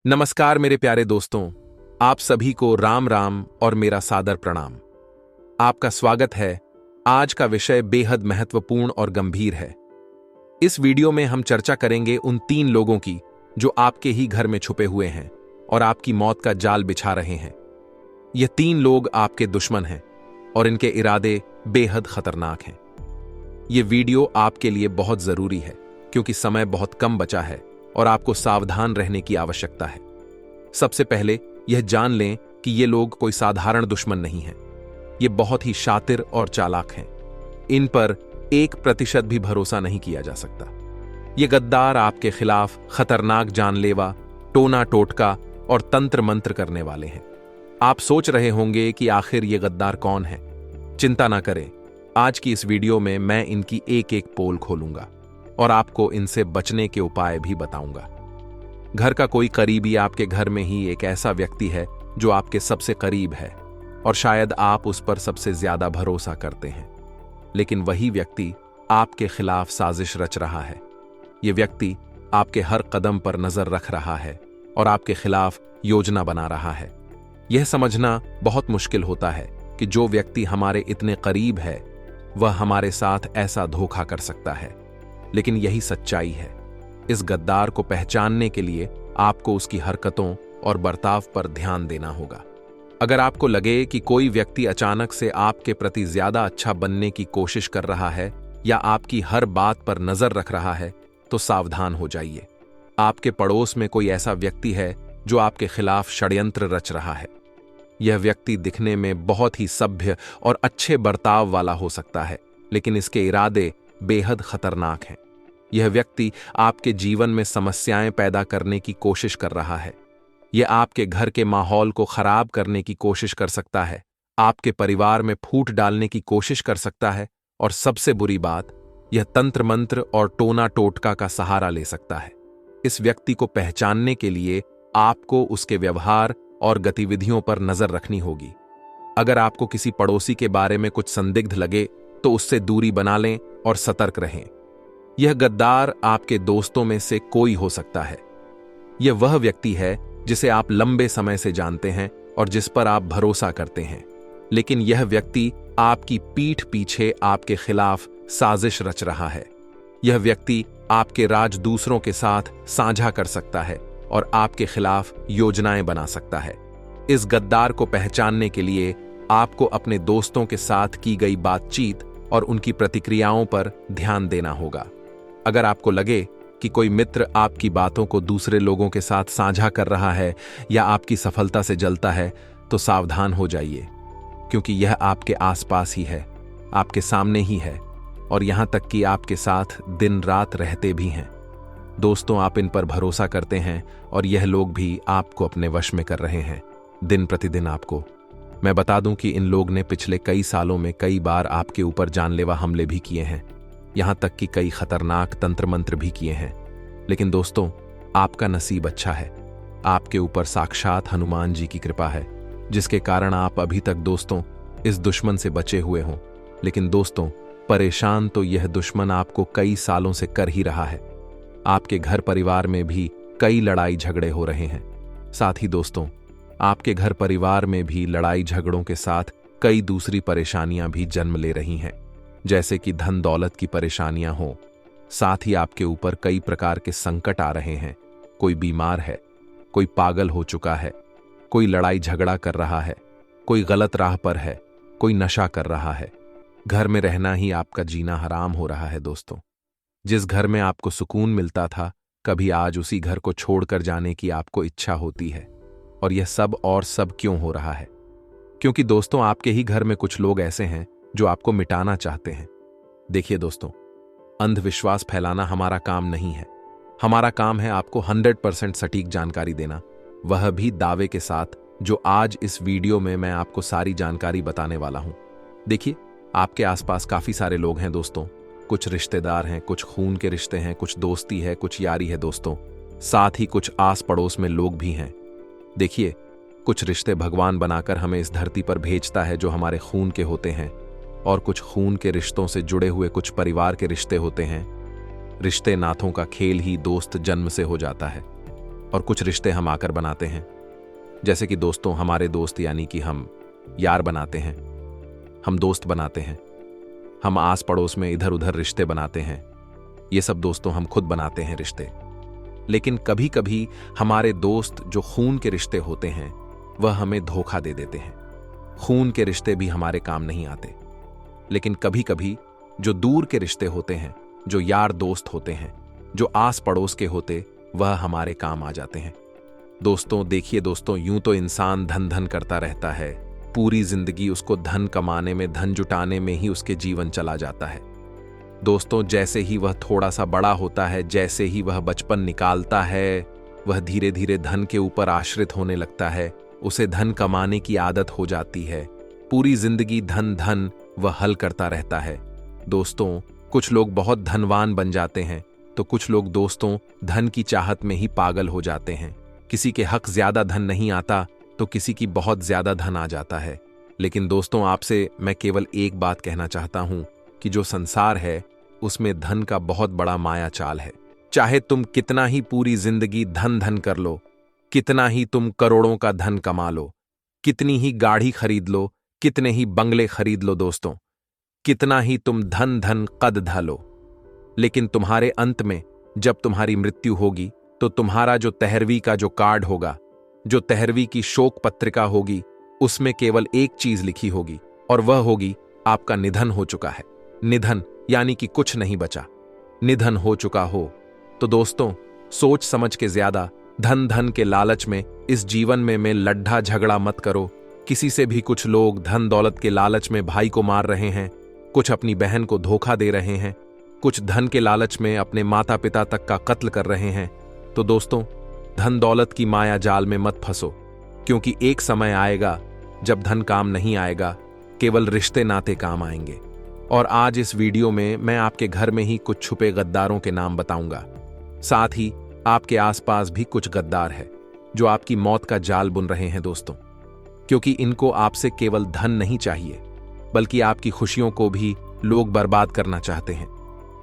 नमस्कार मेरे प्यारे दोस्तों, आप सभी को राम राम और मेरा सादर प्रणाम। आपका स्वागत है। आज का विषय बेहद महत्वपूर्ण और गंभीर है। इस वीडियो में हम चर्चा करेंगे उन 3 लोगों की जो आपके ही घर में छुपे हुए हैं और आपकी मौत का जाल बिछा रहे हैं। ये 3 लोग आपके दुश्मन हैं और इनके इरादे बेहद खतरनाक हैं। ये वीडियो आपके लिए बहुत जरूरी है क्योंकि समय बहुत कम बचा है और आपको सावधान रहने की आवश्यकता है। सबसे पहले यह जान लें कि ये लोग कोई साधारण दुश्मन नहीं हैं। ये बहुत ही शातिर और चालाक हैं। इन पर 1% भी भरोसा नहीं किया जा सकता। ये गद्दार आपके खिलाफ खतरनाक जानलेवा, टोना टोटका और तंत्र मंत्र करने वाले हैं। आप सोच रहे होंगे कि आखिर ये गद्दार कौन है। चिंता ना करें, आज की इस वीडियो में मैं इनकी एक एक पोल खोलूंगा और आपको इनसे बचने के उपाय भी बताऊंगा। घर का कोई करीबी आपके घर में ही एक ऐसा व्यक्ति है जो आपके सबसे करीब है और शायद आप उस पर सबसे ज्यादा भरोसा करते हैं, लेकिन वही व्यक्ति आपके खिलाफ साजिश रच रहा है। यह व्यक्ति आपके हर कदम पर नजर रख रहा है और आपके खिलाफ योजना बना रहा है। यह समझना बहुत मुश्किल होता है कि जो व्यक्ति हमारे इतने करीब है वह हमारे साथ ऐसा धोखा कर सकता है, लेकिन यही सच्चाई है। इस गद्दार को पहचानने के लिए आपको उसकी हरकतों और बर्ताव पर ध्यान देना होगा। अगर आपको लगे कि कोई व्यक्ति अचानक से आपके प्रति ज्यादा अच्छा बनने की कोशिश कर रहा है या आपकी हर बात पर नजर रख रहा है, तो सावधान हो जाइए। आपके पड़ोस में कोई ऐसा व्यक्ति है जो आपके खिलाफ षड्यंत्र रच रहा है। यह व्यक्ति दिखने में बहुत ही सभ्य और अच्छे बर्ताव वाला हो सकता है, लेकिन इसके इरादे बेहद खतरनाक हैं। यह व्यक्ति आपके जीवन में समस्याएं पैदा करने की कोशिश कर रहा है। यह आपके घर के माहौल को खराब करने की कोशिश कर सकता है, आपके परिवार में फूट डालने की कोशिश कर सकता है और सबसे बुरी बात, यह तंत्र मंत्र और टोना टोटका का सहारा ले सकता है। इस व्यक्ति को पहचानने के लिए आपको उसके व्यवहार और गतिविधियों पर नजर रखनी होगी। अगर आपको किसी पड़ोसी के बारे में कुछ संदिग्ध लगे तो उससे दूरी बना लें और सतर्क रहें। यह गद्दार आपके दोस्तों में से कोई हो सकता है। यह वह व्यक्ति है जिसे आप लंबे समय से जानते हैं और जिस पर आप भरोसा करते हैं, लेकिन यह व्यक्ति आपकी पीठ पीछे आपके खिलाफ साजिश रच रहा है। यह व्यक्ति आपके राज दूसरों के साथ साझा कर सकता है और आपके खिलाफ योजनाएं बना सकता है। इस गद्दार को पहचानने के लिए आपको अपने दोस्तों के साथ की गई बातचीत और उनकी प्रतिक्रियाओं पर ध्यान देना होगा। अगर आपको लगे कि कोई मित्र आपकी बातों को दूसरे लोगों के साथ साझा कर रहा है या आपकी सफलता से जलता है, तो सावधान हो जाइए, क्योंकि यह आपके आसपास ही है, आपके सामने ही है और यहां तक कि आपके साथ दिन रात रहते भी हैं। दोस्तों, आप इन पर भरोसा करते हैं और यह लोग भी आपको अपने वश में कर रहे हैं दिन प्रतिदिन आपको। मैं बता दूं कि इन लोग ने पिछले कई सालों में कई बार आपके ऊपर जानलेवा हमले भी किए हैं, यहां तक कि कई खतरनाक तंत्र मंत्र भी किए हैं। लेकिन दोस्तों, आपका नसीब अच्छा है। आपके ऊपर साक्षात हनुमान जी की कृपा है, जिसके कारण आप अभी तक दोस्तों इस दुश्मन से बचे हुए हों। लेकिन दोस्तों, परेशान तो यह दुश्मन आपको कई सालों से कर ही रहा है। आपके घर परिवार में भी कई लड़ाई झगड़े हो रहे हैं। साथ ही दोस्तों, आपके घर परिवार में भी लड़ाई झगड़ों के साथ कई दूसरी परेशानियां भी जन्म ले रही हैं, जैसे कि धन दौलत की परेशानियां हो। साथ ही आपके ऊपर कई प्रकार के संकट आ रहे हैं। कोई बीमार है, कोई पागल हो चुका है, कोई लड़ाई झगड़ा कर रहा है, कोई गलत राह पर है, कोई नशा कर रहा है। घर में रहना ही आपका जीना हराम हो रहा है। दोस्तों, जिस घर में आपको सुकून मिलता था, कभी आज उसी घर को छोड़कर जाने की आपको इच्छा होती है। और यह सब क्यों हो रहा है? क्योंकि दोस्तों, आपके ही घर में कुछ लोग ऐसे हैं जो आपको मिटाना चाहते हैं। देखिए दोस्तों, अंधविश्वास फैलाना हमारा काम नहीं है। हमारा काम है आपको 100% सटीक जानकारी देना, वह भी दावे के साथ, जो आज इस वीडियो में मैं आपको सारी जानकारी बताने वाला हूं। देखिए, आपके आसपास काफी सारे लोग हैं दोस्तों। कुछ रिश्तेदार हैं, कुछ खून के रिश्ते हैं, कुछ दोस्ती है, कुछ यारी है दोस्तों। साथ ही कुछ आस पड़ोस में लोग भी हैं। देखिए, कुछ रिश्ते भगवान बनाकर हमें इस धरती पर भेजता है जो हमारे खून के होते हैं, और कुछ खून के रिश्तों से जुड़े हुए कुछ परिवार के रिश्ते होते हैं। रिश्ते नातों का खेल ही दोस्त जन्म से हो जाता है। और कुछ रिश्ते हम आकर बनाते हैं। जैसे कि दोस्तों, हमारे दोस्त यानी कि हम यार बनाते हैं, हम दोस्त बनाते हैं, हम आस पड़ोस में इधर उधर रिश्ते बनाते हैं। ये सब दोस्तों हम खुद बनाते हैं रिश्ते। लेकिन कभी कभी हमारे दोस्त जो खून के रिश्ते होते हैं वह हमें धोखा दे देते हैं। खून के रिश्ते भी हमारे काम नहीं आते। लेकिन कभी कभी जो दूर के रिश्ते होते हैं, जो यार दोस्त होते हैं, जो आस पड़ोस के होते, वह हमारे काम आ जाते हैं। दोस्तों देखिए दोस्तों, यूं तो इंसान धन धन करता रहता है, पूरी जिंदगी उसको धन कमाने में, धन जुटाने में ही उसके जीवन चला जाता है। दोस्तों जैसे ही वह थोड़ा सा बड़ा होता है, जैसे ही वह बचपन निकालता है, वह धीरे धीरे धन के ऊपर आश्रित होने लगता है। उसे धन कमाने की आदत हो जाती है। पूरी जिंदगी धन धन वह हल करता रहता है। दोस्तों कुछ लोग बहुत धनवान बन जाते हैं, तो कुछ लोग दोस्तों धन की चाहत में ही पागल हो जाते हैं। किसी के हक ज्यादा धन नहीं आता तो किसी की बहुत ज्यादा धन आ जाता है। लेकिन दोस्तों आपसे मैं केवल एक बात कहना चाहता हूं कि जो संसार है उसमें धन का बहुत बड़ा माया चाल है। चाहे तुम कितना ही पूरी जिंदगी धन धन कर लो, कितना ही तुम करोड़ों का धन कमा लो, कितनी ही गाड़ी खरीद लो, कितने ही बंगले खरीद लो दोस्तों, कितना ही तुम धन धन कद ढालो, लेकिन तुम्हारे अंत में जब तुम्हारी मृत्यु होगी तो तुम्हारा जो 13वीं का जो कार्ड होगा, जो 13वीं की शोक पत्रिका होगी, उसमें केवल एक चीज लिखी होगी और वह होगी आपका निधन हो चुका है। निधन यानी कि कुछ नहीं बचा, निधन हो चुका हो। तो दोस्तों सोच समझ के ज्यादा धन धन के लालच में इस जीवन में लड्ढा झगड़ा मत करो। किसी से भी कुछ लोग धन दौलत के लालच में भाई को मार रहे हैं, कुछ अपनी बहन को धोखा दे रहे हैं, कुछ धन के लालच में अपने माता पिता तक का कत्ल कर रहे हैं। तो दोस्तों धन दौलत की माया जाल में मत फंसो, क्योंकि एक समय आएगा जब धन काम नहीं आएगा, केवल रिश्ते नाते काम आएंगे। और आज इस वीडियो में मैं आपके घर में ही कुछ छुपे गद्दारों के नाम बताऊंगा। साथ ही आपके आसपास भी कुछ गद्दार है जो आपकी मौत का जाल बुन रहे हैं दोस्तों, क्योंकि इनको आपसे केवल धन नहीं चाहिए, बल्कि आपकी खुशियों को भी लोग बर्बाद करना चाहते हैं।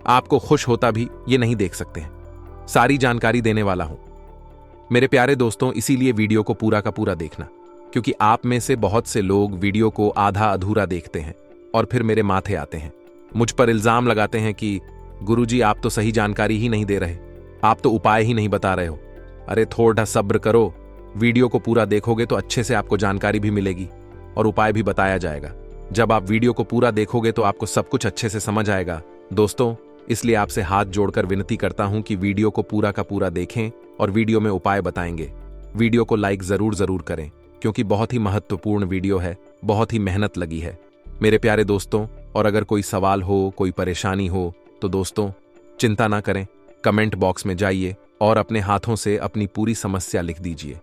आपको खुश होता भी ये नहीं देख सकते हैं। सारी जानकारी देने वाला हूं मेरे प्यारे दोस्तों, इसीलिए वीडियो को पूरा का पूरा देखना, क्योंकि आप में से बहुत से लोग वीडियो को आधा अधूरा देखते हैं और फिर मेरे माथे आते हैं, मुझ पर इल्जाम लगाते हैं कि गुरुजी आप तो सही जानकारी ही नहीं दे रहे, आप तो उपाय ही नहीं बता रहे हो। अरे थोड़ा सब्र करो, वीडियो को पूरा देखोगे तो अच्छे से आपको जानकारी भी मिलेगी और उपाय भी बताया जाएगा। जब आप वीडियो को पूरा देखोगे तो आपको सब कुछ अच्छे से समझ आएगा। दोस्तों इसलिए आपसे हाथ जोड़कर विनती करता हूं कि वीडियो को पूरा का पूरा देखें और वीडियो में उपाय बताएंगे। वीडियो को लाइक जरूर करें, क्योंकि बहुत ही महत्वपूर्ण वीडियो है, बहुत ही मेहनत लगी है मेरे प्यारे दोस्तों। और अगर कोई सवाल हो, कोई परेशानी हो तो दोस्तों चिंता ना करें, कमेंट बॉक्स में जाइए और अपने हाथों से अपनी पूरी समस्या लिख दीजिए।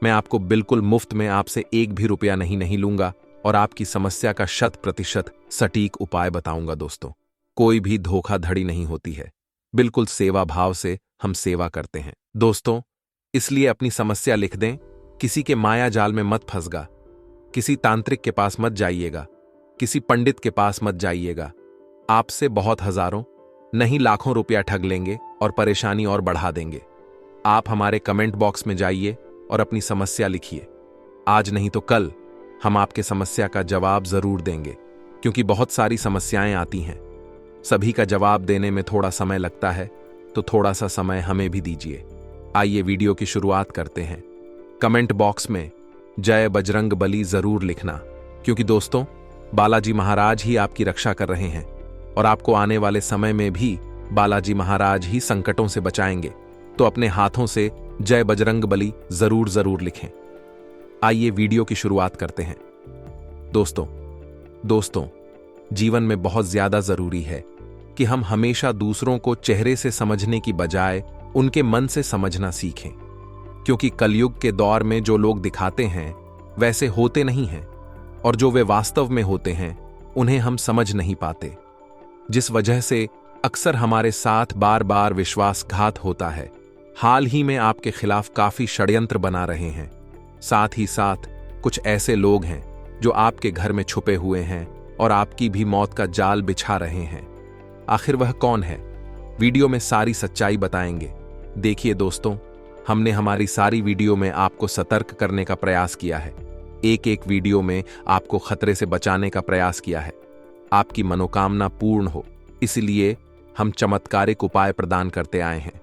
मैं आपको बिल्कुल मुफ्त में आपसे एक भी रुपया नहीं लूंगा और आपकी समस्या का 100% सटीक उपाय बताऊंगा दोस्तों। कोई भी धोखाधड़ी नहीं होती है, बिल्कुल सेवा भाव से हम सेवा करते हैं दोस्तों। इसलिए अपनी समस्या लिख दें, किसी के माया जाल में मत फंसगा, किसी तांत्रिक के पास मत जाइएगा, किसी पंडित के पास मत जाइएगा। आपसे बहुत हजारों नहीं लाखों रुपया ठग लेंगे और परेशानी और बढ़ा देंगे। आप हमारे कमेंट बॉक्स में जाइए और अपनी समस्या लिखिए। आज नहीं तो कल हम आपके समस्या का जवाब जरूर देंगे, क्योंकि बहुत सारी समस्याएं आती हैं, सभी का जवाब देने में थोड़ा समय लगता है, तो थोड़ा सा समय हमें भी दीजिए। आइए वीडियो की शुरुआत करते हैं। कमेंट बॉक्स में जय बजरंग बली जरूर लिखना, क्योंकि दोस्तों बालाजी महाराज ही आपकी रक्षा कर रहे हैं और आपको आने वाले समय में भी बालाजी महाराज ही संकटों से बचाएंगे। तो अपने हाथों से जय बजरंग बली जरूर लिखें। आइए वीडियो की शुरुआत करते हैं। दोस्तों जीवन में बहुत ज्यादा जरूरी है कि हम हमेशा दूसरों को चेहरे से समझने की बजाय उनके मन से समझना सीखें, क्योंकि कलयुग के दौर में जो लोग दिखाते हैं वैसे होते नहीं हैं और जो वे वास्तव में होते हैं उन्हें हम समझ नहीं पाते, जिस वजह से अक्सर हमारे साथ बार बार विश्वासघात होता है। हाल ही में आपके खिलाफ काफी षड्यंत्र बना रहे हैं। साथ ही साथ कुछ ऐसे लोग हैं जो आपके घर में छुपे हुए हैं और आपकी भी मौत का जाल बिछा रहे हैं। आखिर वह कौन है? वीडियो में सारी सच्चाई बताएंगे। देखिए दोस्तों, हमने हमारी सारी वीडियो में आपको सतर्क करने का प्रयास किया है। एक एक वीडियो में आपको खतरे से बचाने का प्रयास किया है। आपकी मनोकामना पूर्ण हो, इसलिए हम चमत्कारिक उपाय प्रदान करते आए हैं।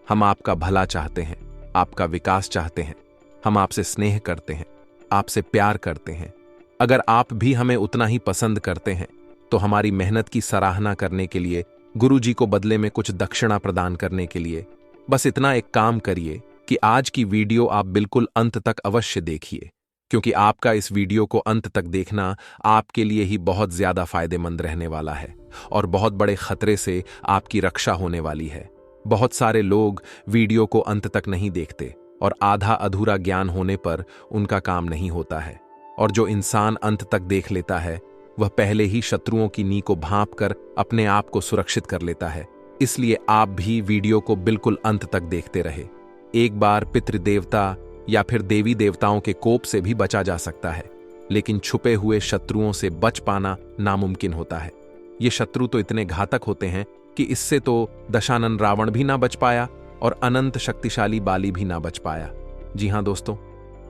हम आपका भला चाहते हैं, आपका विकास चाहते हैं। हम आपसे स्नेह करते हैं, आपसे प्यार करते हैं। अगर आप भी हमें उतना ही पसंद करते हैं तो हमारी मेहनत की सराहना करने के लिए, गुरुजी को बदले में कुछ दक्षिणा प्रदान करने के लिए बस इतना एक काम करिए कि आज की वीडियो आप बिल्कुल अंत तक अवश्य देखिए, क्योंकि आपका इस वीडियो को अंत तक देखना आपके लिए ही बहुत ज्यादा फायदेमंद रहने वाला है और बहुत बड़े खतरे से आपकी रक्षा होने वाली है। बहुत सारे लोग वीडियो को अंत तक नहीं देखते और आधा अधूरा ज्ञान होने पर उनका काम नहीं होता है। और जो इंसान अंत तक देख लेता है वह पहले ही शत्रुओं की नी को भांप कर अपने आप को सुरक्षित कर लेता है। इसलिए आप भी वीडियो को बिल्कुल अंत तक देखते रहे। एक बार पितृदेवता या फिर देवी देवताओं के कोप से भी बचा जा सकता है, लेकिन छुपे हुए शत्रुओं से बच पाना नामुमकिन होता है। ये शत्रु तो इतने घातक होते हैं कि इससे तो दशानन रावण भी ना बच पाया और अनंत शक्तिशाली बाली भी ना बच पाया। जी हां दोस्तों,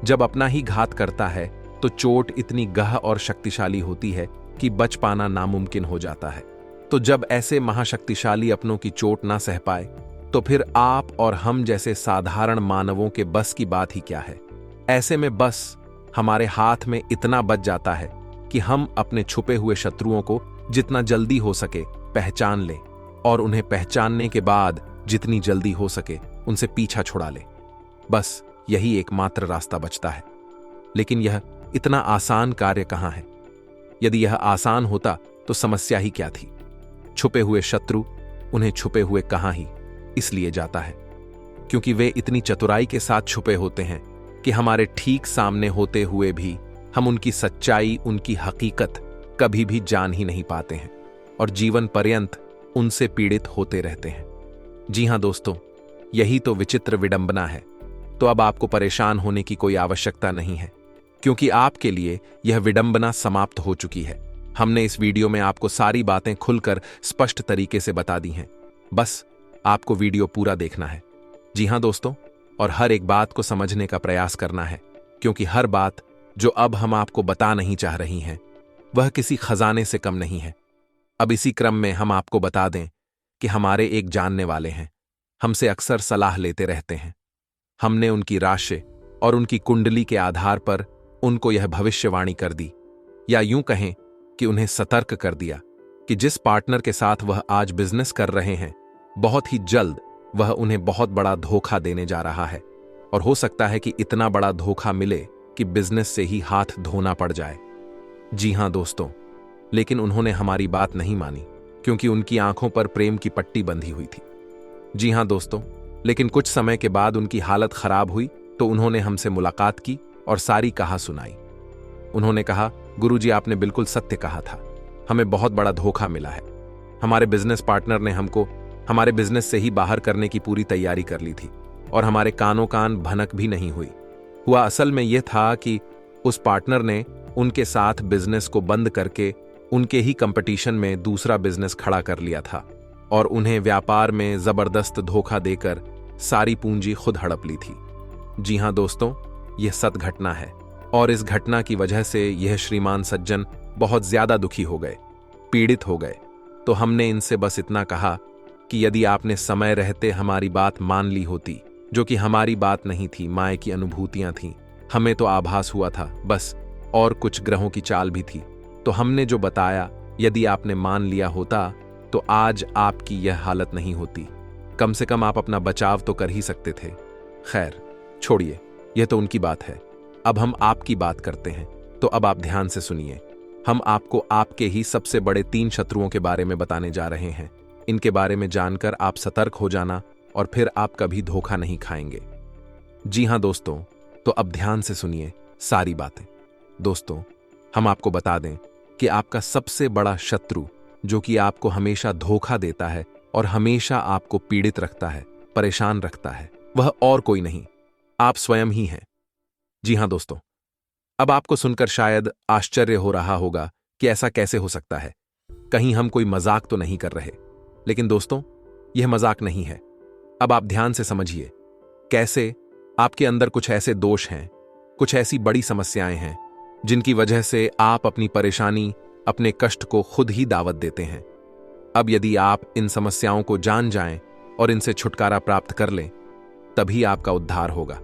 जब अपना ही घात करता है तो चोट इतनी गह और शक्तिशाली होती है कि बच पाना नामुमकिन हो जाता है। तो जब ऐसे महाशक्तिशाली अपनों की चोट ना सह पाए तो फिर आप और हम जैसे साधारण मानवों के बस की बात ही क्या है। ऐसे में बस हमारे हाथ में इतना बच जाता है कि हम अपने छुपे हुए शत्रुओं को जितना जल्दी हो सके पहचान लें और उन्हें पहचानने के बाद जितनी जल्दी हो सके उनसे पीछा छुड़ा लें। बस यही एकमात्र रास्ता बचता है। लेकिन यह इतना आसान कार्य कहां है? यदि यह आसान होता तो समस्या ही क्या थी। छुपे हुए शत्रु उन्हें छुपे हुए कहां ही इसलिए जाता है क्योंकि वे इतनी चतुराई के साथ छुपे होते हैं कि हमारे ठीक सामने होते हुए भी हम उनकी सच्चाई, उनकी हकीकत कभी भी जान ही नहीं पाते हैं और जीवन पर्यंत उनसे पीड़ित होते रहते हैं। जी हां दोस्तों, यही तो विचित्र विडंबना है। तो अब आपको परेशान होने की कोई आवश्यकता नहीं है, क्योंकि आपके लिए यह विडंबना समाप्त हो चुकी है। हमने इस वीडियो में आपको सारी बातें खुलकर स्पष्ट तरीके से बता दी हैं। बस आपको वीडियो पूरा देखना है। जी हां दोस्तों, और हर एक बात को समझने का प्रयास करना है, क्योंकि हर बात जो अब हम आपको बता नहीं चाह रही हैं वह किसी खजाने से कम नहीं है। अब इसी क्रम में हम आपको बता दें कि हमारे एक जानने वाले हैं, हमसे अक्सर सलाह लेते रहते हैं। हमने उनकी राशि और उनकी कुंडली के आधार पर उनको यह भविष्यवाणी कर दी, या यूं कहें कि उन्हें सतर्क कर दिया कि जिस पार्टनर के साथ वह आज बिजनेस कर रहे हैं बहुत ही जल्द वह उन्हें बहुत बड़ा धोखा देने जा रहा है। और हो सकता है कि इतना बड़ा धोखा मिले कि बिजनेस से ही हाथ धोना पड़ जाए। जी हां दोस्तों, लेकिन उन्होंने हमारी बात नहीं मानी, क्योंकि उनकी आंखों पर प्रेम की पट्टी बंधी हुई थी। जी हां दोस्तों, लेकिन कुछ समय के बाद उनकी हालत खराब हुई तो उन्होंने हमसे मुलाकात की और सारी कहा सुनाई। उन्होंने कहा, गुरुजी आपने बिल्कुल सत्य कहा था, हमें बहुत बड़ा धोखा मिला है। हमारे बिजनेस पार्टनर ने हमको हमारे बिजनेस से ही बाहर करने की पूरी तैयारी कर ली थी और हमारे कानों कान भनक भी नहीं हुई। हुआ असल में यह था कि उस पार्टनर ने उनके साथ बिजनेस को बंद करके उनके ही कंपटीशन में दूसरा बिजनेस खड़ा कर लिया था और उन्हें व्यापार में जबरदस्त धोखा देकर सारी पूंजी खुद हड़प ली थी। जी हां दोस्तों, यह सत्य घटना है और इस घटना की वजह से यह श्रीमान सज्जन बहुत ज्यादा दुखी हो गए, पीड़ित हो गए। तो हमने इनसे बस इतना कहा कि यदि आपने समय रहते हमारी बात मान ली होती, जो कि हमारी बात नहीं थी, माया की अनुभूतियां थीं, हमें तो आभास हुआ था बस, और कुछ ग्रहों की चाल भी थी। तो हमने जो बताया यदि आपने मान लिया होता तो आज आपकी यह हालत नहीं होती। कम से कम आप अपना बचाव तो कर ही सकते थे। खैर छोड़िए, यह तो उनकी बात है। अब हम आपकी बात करते हैं, तो अब आप ध्यान से सुनिए। हम आपको आपके ही सबसे बड़े 3 शत्रुओं के बारे में बताने जा रहे हैं। इनके बारे में जानकर आप सतर्क हो जाना और फिर आप कभी धोखा नहीं खाएंगे। जी हां दोस्तों, तो अब ध्यान से सुनिए सारी बातें। दोस्तों, हम आपको बता दें कि आपका सबसे बड़ा शत्रु, जो कि आपको हमेशा धोखा देता है और हमेशा आपको पीड़ित रखता है, परेशान रखता है, वह और कोई नहीं, आप स्वयं ही हैं। जी हां दोस्तों, अब आपको सुनकर शायद आश्चर्य हो रहा होगा कि ऐसा कैसे हो सकता है, कहीं हम कोई मजाक तो नहीं कर रहे। लेकिन दोस्तों, यह मजाक नहीं है। अब आप ध्यान से समझिए। कैसे? आपके अंदर कुछ ऐसे दोष हैं, कुछ ऐसी बड़ी समस्याएं हैं जिनकी वजह से आप अपनी परेशानी, अपने कष्ट को खुद ही दावत देते हैं। अब यदि आप इन समस्याओं को जान जाएं और इनसे छुटकारा प्राप्त कर लें, तभी आपका उद्धार होगा।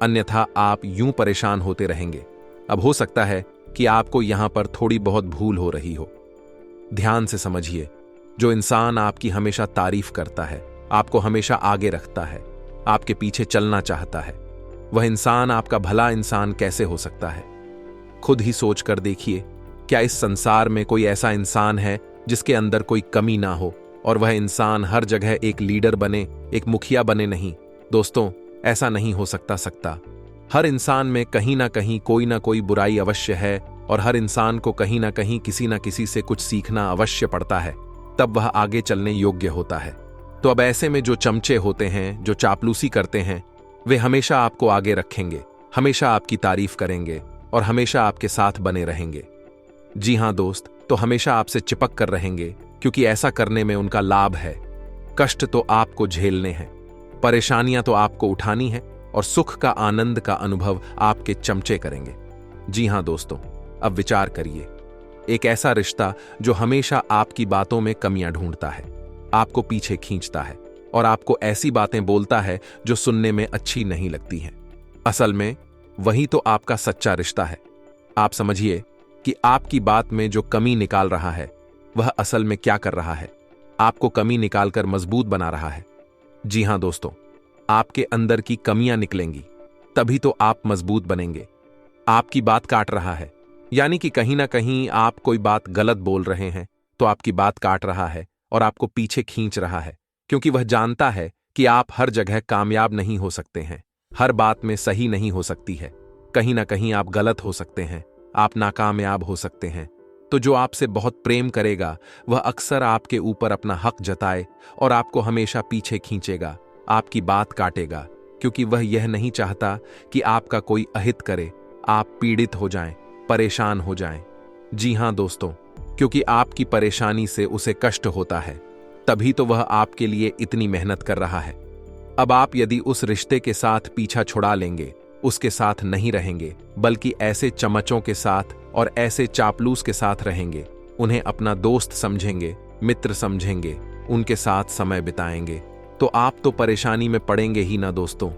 अन्यथा आप यूं परेशान होते रहेंगे। अब हो सकता है कि आपको यहां पर थोड़ी बहुत भूल हो रही हो। ध्यान से समझिए, जो इंसान आपकी हमेशा तारीफ करता है, आपको हमेशा आगे रखता है, आपके पीछे चलना चाहता है, वह इंसान आपका भला इंसान कैसे हो सकता है? खुद ही सोच कर देखिए, क्या इस संसार में कोई ऐसा इंसान है जिसके अंदर कोई कमी ना हो और वह इंसान हर जगह एक लीडर बने, एक मुखिया बने? नहीं दोस्तों, ऐसा नहीं हो सकता। हर इंसान में कहीं ना कोई बुराई अवश्य है और हर इंसान को कहीं ना कहीं किसी ना किसी से कुछ सीखना अवश्य पड़ता है, तब वह आगे चलने योग्य होता है। तो अब ऐसे में जो चमचे होते हैं, जो चापलूसी करते हैं, वे हमेशा आपको आगे रखेंगे, हमेशा आपकी तारीफ करेंगे और हमेशा आपके साथ बने रहेंगे। जी हां दोस्त, तो हमेशा आपसे चिपक कर रहेंगे, क्योंकि ऐसा करने में उनका लाभ है। कष्ट तो आपको झेलने हैं, परेशानियां तो आपको उठानी है और सुख का, आनंद का अनुभव आपके चमचे करेंगे। जी हां दोस्तों, अब विचार करिए, एक ऐसा रिश्ता जो हमेशा आपकी बातों में कमियां ढूंढता है, आपको पीछे खींचता है और आपको ऐसी बातें बोलता है जो सुनने में अच्छी नहीं लगती हैं। असल में वही तो आपका सच्चा रिश्ता है। आप समझिए कि आपकी बात में जो कमी निकाल रहा है, वह असल में क्या कर रहा है? आपको कमी निकालकर मजबूत बना रहा है। जी हां दोस्तों, आपके अंदर की कमियां निकलेंगी, तभी तो आप मजबूत बनेंगे। आपकी बात काट रहा है, यानी कि कहीं ना कहीं आप कोई बात गलत बोल रहे हैं, तो आपकी बात काट रहा है और आपको पीछे खींच रहा है, क्योंकि वह जानता है कि आप हर जगह कामयाब नहीं हो सकते हैं, हर बात में सही नहीं हो सकती है, कहीं ना कहीं आप गलत हो सकते हैं, आप नाकामयाब हो सकते हैं। तो जो आपसे बहुत प्रेम करेगा, वह अक्सर आपके ऊपर अपना हक जताए और आपको हमेशा पीछे खींचेगा, आपकी बात काटेगा, क्योंकि वह यह नहीं चाहता कि आपका कोई अहित करे, आप पीड़ित हो जाएं, परेशान हो जाएं। जी हां दोस्तों, क्योंकि आपकी परेशानी से उसे कष्ट होता है, तभी तो वह आपके लिए इतनी मेहनत कर रहा है। अब आप यदि उस रिश्ते के साथ पीछा छुड़ा लेंगे, उसके साथ नहीं रहेंगे, बल्कि ऐसे चमचों के साथ और ऐसे चापलूस के साथ रहेंगे, उन्हें अपना दोस्त समझेंगे, मित्र समझेंगे, उनके साथ समय बिताएंगे, तो आप तो परेशानी में पड़ेंगे ही ना दोस्तों।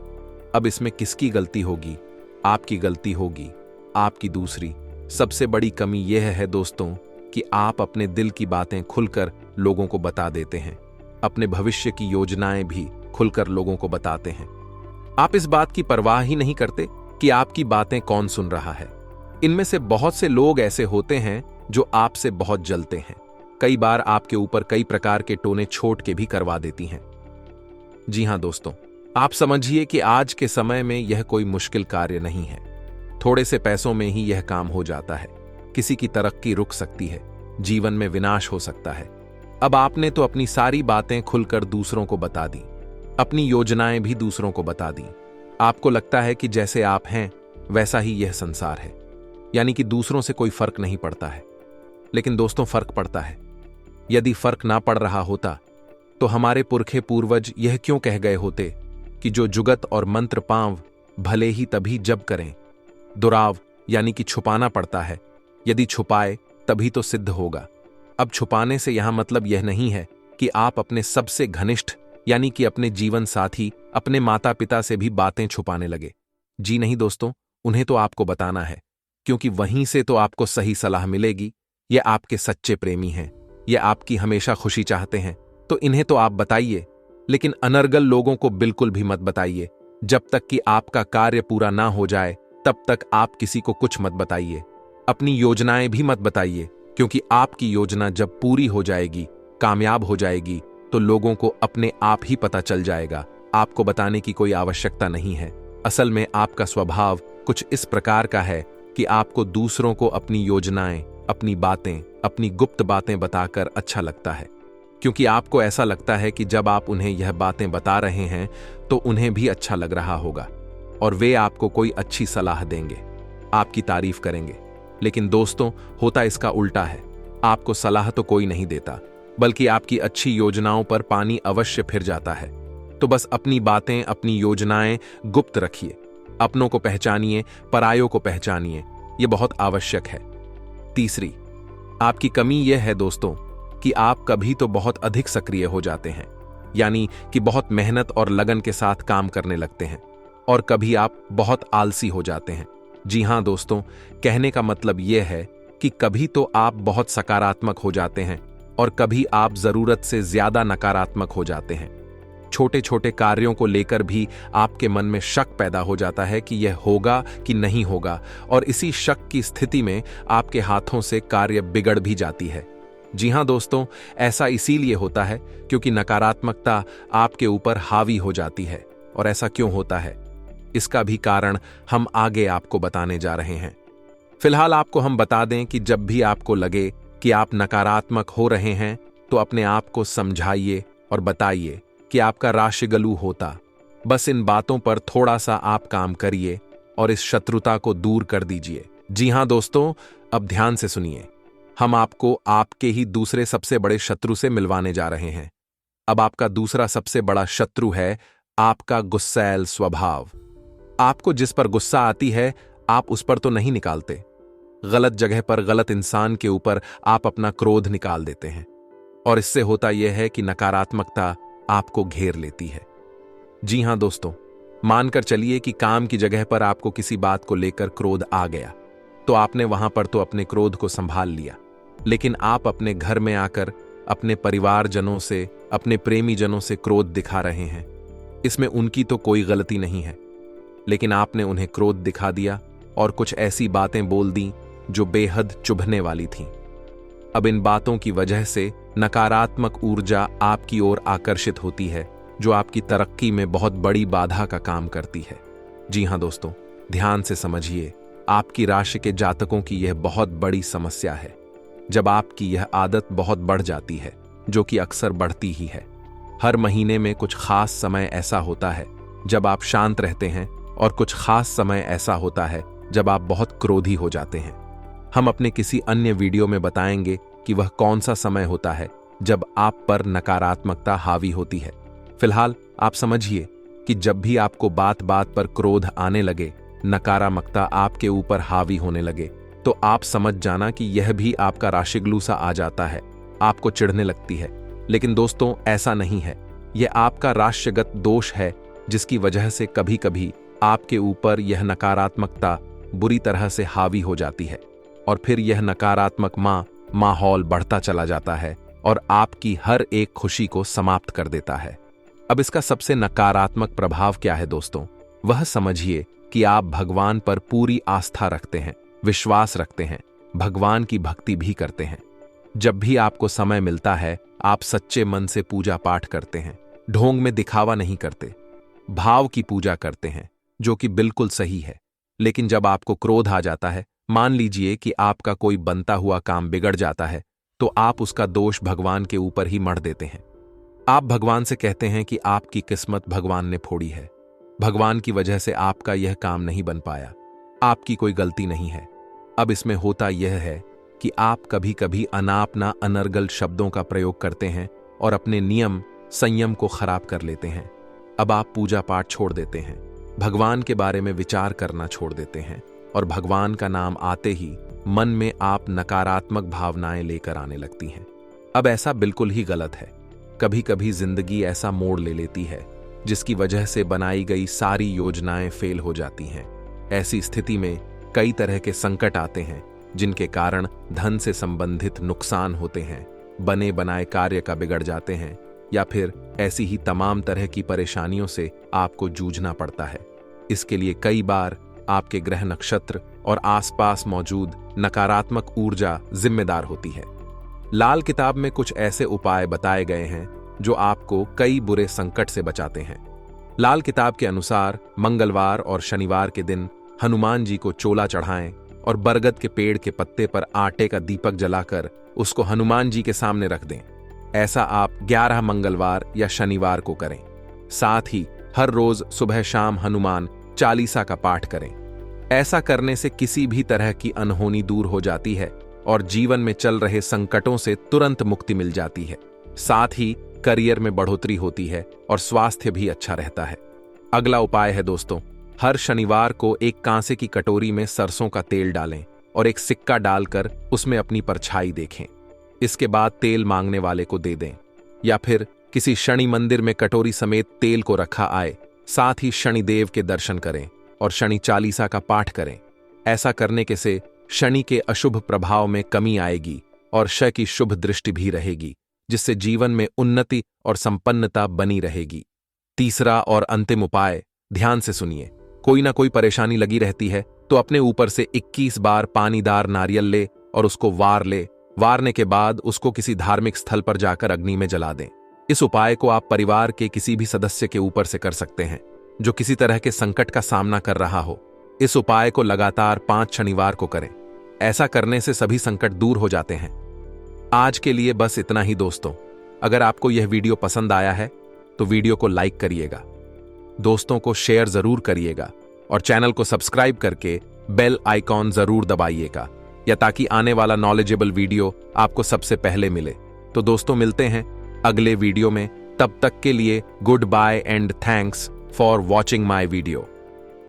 अब इसमें किसकी गलती होगी? आपकी गलती होगी। आपकी दूसरी सबसे बड़ी कमी यह है दोस्तों कि आप अपने दिल की बातें खुलकर लोगों को बता देते हैं, अपने भविष्य की योजनाएं भी खुलकर लोगों को बताते हैं। आप इस बात की परवाह ही नहीं करते कि आपकी बातें कौन सुन रहा है। इनमें से बहुत से लोग ऐसे होते हैं जो आपसे बहुत जलते हैं, कई बार आपके ऊपर कई प्रकार के टोने छोड़ के भी करवा देती हैं। जी हां दोस्तों, आप समझिए कि आज के समय में यह कोई मुश्किल कार्य नहीं है, थोड़े से पैसों में ही यह काम हो जाता है। किसी की तरक्की रुक सकती है, जीवन में विनाश हो सकता है। अब आपने तो अपनी सारी बातें खुलकर दूसरों को बता दी, अपनी योजनाएं भी दूसरों को बता दी। आपको लगता है कि जैसे आप हैं वैसा ही यह संसार है, यानी कि दूसरों से कोई फर्क नहीं पड़ता है। लेकिन दोस्तों, फर्क पड़ता है। यदि फर्क ना पड़ रहा होता तो हमारे पुरखे पूर्वज यह क्यों कह गए होते कि जो जुगत और मंत्र पांव भले ही तभी जब करें। दुराव यानी कि छुपाना पड़ता है, यदि छुपाए तभी तो सिद्ध होगा। अब छुपाने से यहां मतलब यह नहीं है कि आप अपने सबसे घनिष्ठ यानी कि अपने जीवन साथी, अपने माता पिता से भी बातें छुपाने लगे। जी नहीं दोस्तों, उन्हें तो आपको बताना है, क्योंकि वहीं से तो आपको सही सलाह मिलेगी। ये आपके सच्चे प्रेमी हैं, ये आपकी हमेशा खुशी चाहते हैं, तो इन्हें तो आप बताइए। लेकिन अनर्गल लोगों को बिल्कुल भी मत बताइए। जब तक कि आपका कार्य पूरा ना हो जाए, तब तक आप किसी को कुछ मत बताइए। अपनी योजनाएं भी मत बताइए, क्योंकि आपकी योजना जब पूरी हो जाएगी, कामयाब हो जाएगी, तो लोगों को अपने आप ही पता चल जाएगा। आपको बताने की कोई आवश्यकता नहीं है। असल में आपका स्वभाव कुछ इस प्रकार का है कि आपको दूसरों को अपनी योजनाएं, अपनी बातें, अपनी गुप्त बातें बताकर अच्छा लगता है, क्योंकि आपको ऐसा लगता है कि जब आप उन्हें यह बातें बता रहे हैं तो उन्हें भी अच्छा लग रहा होगा और वे आपको कोई अच्छी सलाह देंगे, आपकी तारीफ करेंगे। लेकिन दोस्तों, होता इसका उल्टा है। आपको सलाह तो कोई नहीं देता, बल्कि आपकी अच्छी योजनाओं पर पानी अवश्य फिर जाता है। तो बस अपनी बातें, अपनी योजनाएं गुप्त रखिए। अपनों को पहचानिए, परायों को पहचानिए। यह बहुत आवश्यक है। तीसरी, आपकी कमी यह है दोस्तों कि आप कभी तो बहुत अधिक सक्रिय हो जाते हैं, यानी कि बहुत मेहनत और लगन के साथ काम करने लगते हैं, और कभी आप बहुत आलसी हो जाते हैं। जी हां दोस्तों, कहने का मतलब यह है कि कभी तो आप बहुत सकारात्मक हो जाते हैं और कभी आप जरूरत से ज्यादा नकारात्मक हो जाते हैं। छोटे छोटे कार्यों को लेकर भी आपके मन में शक पैदा हो जाता है कि यह होगा कि नहीं होगा, और इसी शक की स्थिति में आपके हाथों से कार्य बिगड़ भी जाती है। जी हां दोस्तों, ऐसा इसीलिए होता है क्योंकि नकारात्मकता आपके ऊपर हावी हो जाती है। और ऐसा क्यों होता है, इसका भी कारण हम आगे आपको बताने जा रहे हैं। फिलहाल आपको हम बता दें कि जब भी आपको लगे कि आप नकारात्मक हो रहे हैं तो अपने आप को समझाइए और बताइए कि आपका राशिगलू होता। बस इन बातों पर थोड़ा सा आप काम करिए और इस शत्रुता को दूर कर दीजिए। जी हां दोस्तों, अब ध्यान से सुनिए। हम आपको आपके ही दूसरे सबसे बड़े शत्रु से मिलवाने जा रहे हैं। अब आपका दूसरा सबसे बड़ा शत्रु है आपका गुस्सैल स्वभाव। आपको जिस पर गुस्सा आती है, आप उस पर तो नहीं निकालते। गलत जगह पर गलत इंसान के ऊपर आप अपना क्रोध निकाल देते हैं, और इससे होता यह है कि नकारात्मकता आपको घेर लेती है। जी हां दोस्तों, मानकर चलिए कि काम की जगह पर आपको किसी बात को लेकर क्रोध आ गया, तो आपने वहां पर तो अपने क्रोध को संभाल लिया, लेकिन आप अपने घर में आकर अपने परिवारजनों से, अपने प्रेमी जनों से क्रोध दिखा रहे हैं। इसमें उनकी तो कोई गलती नहीं है, लेकिन आपने उन्हें क्रोध दिखा दिया और कुछ ऐसी बातें बोल दी जो बेहद चुभने वाली थीं। अब इन बातों की वजह से नकारात्मक ऊर्जा आपकी ओर आकर्षित होती है, जो आपकी तरक्की में बहुत बड़ी बाधा का काम करती है। जी हां दोस्तों, ध्यान से समझिए, आपकी राशि के जातकों की यह बहुत बड़ी समस्या है। जब आपकी यह आदत बहुत बढ़ जाती है, जो कि अक्सर बढ़ती ही है। हर महीने में कुछ खास समय ऐसा होता है जब आप शांत रहते हैं, और कुछ खास समय ऐसा होता है जब आप बहुत क्रोधी हो जाते हैं। हम अपने किसी अन्य वीडियो में बताएंगे कि वह कौन सा समय होता है जब आप पर नकारात्मकता हावी होती है। फिलहाल आप समझिए कि जब भी आपको बात बात पर क्रोध आने लगे, नकारात्मकता आपके ऊपर हावी होने लगे, तो आप समझ जाना कि यह भी आपका राशिगलू सा आ जाता है, आपको चिढ़ने लगती है। लेकिन दोस्तों, ऐसा नहीं है। यह आपका राशिगत दोष है, जिसकी वजह से कभी कभी आपके ऊपर यह नकारात्मकता बुरी तरह से हावी हो जाती है, और फिर यह नकारात्मक माहौल बढ़ता चला जाता है और आपकी हर एक खुशी को समाप्त कर देता है। अब इसका सबसे नकारात्मक प्रभाव क्या है दोस्तों? वह समझिए कि आप भगवान पर पूरी आस्था रखते हैं, विश्वास रखते हैं, भगवान की भक्ति भी करते हैं। जब भी आपको समय मिलता है, आप सच्चे मन से पूजा पाठ करते हैं, ढोंग में दिखावा नहीं करते, भाव की पूजा करते हैं, जो कि बिल्कुल सही है। लेकिन जब आपको क्रोध आ जाता है, मान लीजिए कि आपका कोई बनता हुआ काम बिगड़ जाता है, तो आप उसका दोष भगवान के ऊपर ही मढ़ देते हैं। आप भगवान से कहते हैं कि आपकी किस्मत भगवान ने फोड़ी है, भगवान की वजह से आपका यह काम नहीं बन पाया, आपकी कोई गलती नहीं है। अब इसमें होता यह है कि आप कभी कभी अनापना अनर्गल शब्दों का प्रयोग करते हैं और अपने नियम संयम को खराब कर लेते हैं। अब आप पूजा पाठ छोड़ देते हैं, भगवान के बारे में विचार करना छोड़ देते हैं, और भगवान का नाम आते ही मन में आप नकारात्मक भावनाएं लेकर आने लगती हैं। अब ऐसा बिल्कुल ही गलत है। कभी कभी जिंदगी ऐसा मोड़ ले लेती है जिसकी वजह से बनाई गई सारी योजनाएं फेल हो जाती हैं। ऐसी स्थिति में कई तरह के संकट आते हैं, जिनके कारण धन से संबंधित नुकसान होते हैं, बने बनाए कार्य का बिगड़ जाते हैं, या फिर ऐसी ही तमाम तरह की परेशानियों से आपको जूझना पड़ता है। इसके लिए कई बार आपके ग्रह नक्षत्र और आसपास मौजूद नकारात्मक ऊर्जा जिम्मेदार होती है। लाल किताब में कुछ ऐसे उपाय बताए गए हैं जो आपको कई बुरे संकट से बचाते हैं। लाल किताब के अनुसार मंगलवार और शनिवार के दिन हनुमान जी को चोला चढ़ाएं और बरगद के पेड़ के पत्ते पर आटे का दीपक जलाकर उसको हनुमान जी के सामने रख दें। ऐसा आप 11 मंगलवार या शनिवार को करें। साथ ही हर रोज सुबह शाम हनुमान चालीसा का पाठ करें। ऐसा करने से किसी भी तरह की अनहोनी दूर हो जाती है और जीवन में चल रहे संकटों से तुरंत मुक्ति मिल जाती है। साथ ही करियर में बढ़ोतरी होती है और स्वास्थ्य भी अच्छा रहता है। अगला उपाय है दोस्तों, हर शनिवार को एक कांसे की कटोरी में सरसों का तेल डालें और एक सिक्का डालकर उसमें अपनी परछाई देखें। इसके बाद तेल मांगने वाले को दे दें, या फिर किसी शनि मंदिर में कटोरी समेत तेल को रखा आए। साथ ही शनिदेव के दर्शन करें और शनि चालीसा का पाठ करें। ऐसा करने के से शनि के अशुभ प्रभाव में कमी आएगी और शय की शुभ दृष्टि भी रहेगी, जिससे जीवन में उन्नति और संपन्नता बनी रहेगी। तीसरा और अंतिम उपाय, ध्यान से सुनिए। कोई ना कोई परेशानी लगी रहती है तो अपने ऊपर से 21 बार पानीदार नारियल ले और उसको वारने के बाद उसको किसी धार्मिक स्थल पर जाकर अग्नि में जला दें। इस उपाय को आप परिवार के किसी भी सदस्य के ऊपर से कर सकते हैं जो किसी तरह के संकट का सामना कर रहा हो। इस उपाय को लगातार 5 शनिवार को करें। ऐसा करने से सभी संकट दूर हो जाते हैं। आज के लिए बस इतना ही दोस्तों। अगर आपको यह वीडियो पसंद आया है तो वीडियो को लाइक करिएगा, दोस्तों को शेयर जरूर करिएगा और चैनल को सब्सक्राइब करके बेल आइकॉन जरूर दबाइएगा, या ताकि आने वाला नॉलेजेबल वीडियो आपको सबसे पहले मिले। तो दोस्तों मिलते हैं अगले वीडियो में। तब तक के लिए goodbye and thanks for watching my video.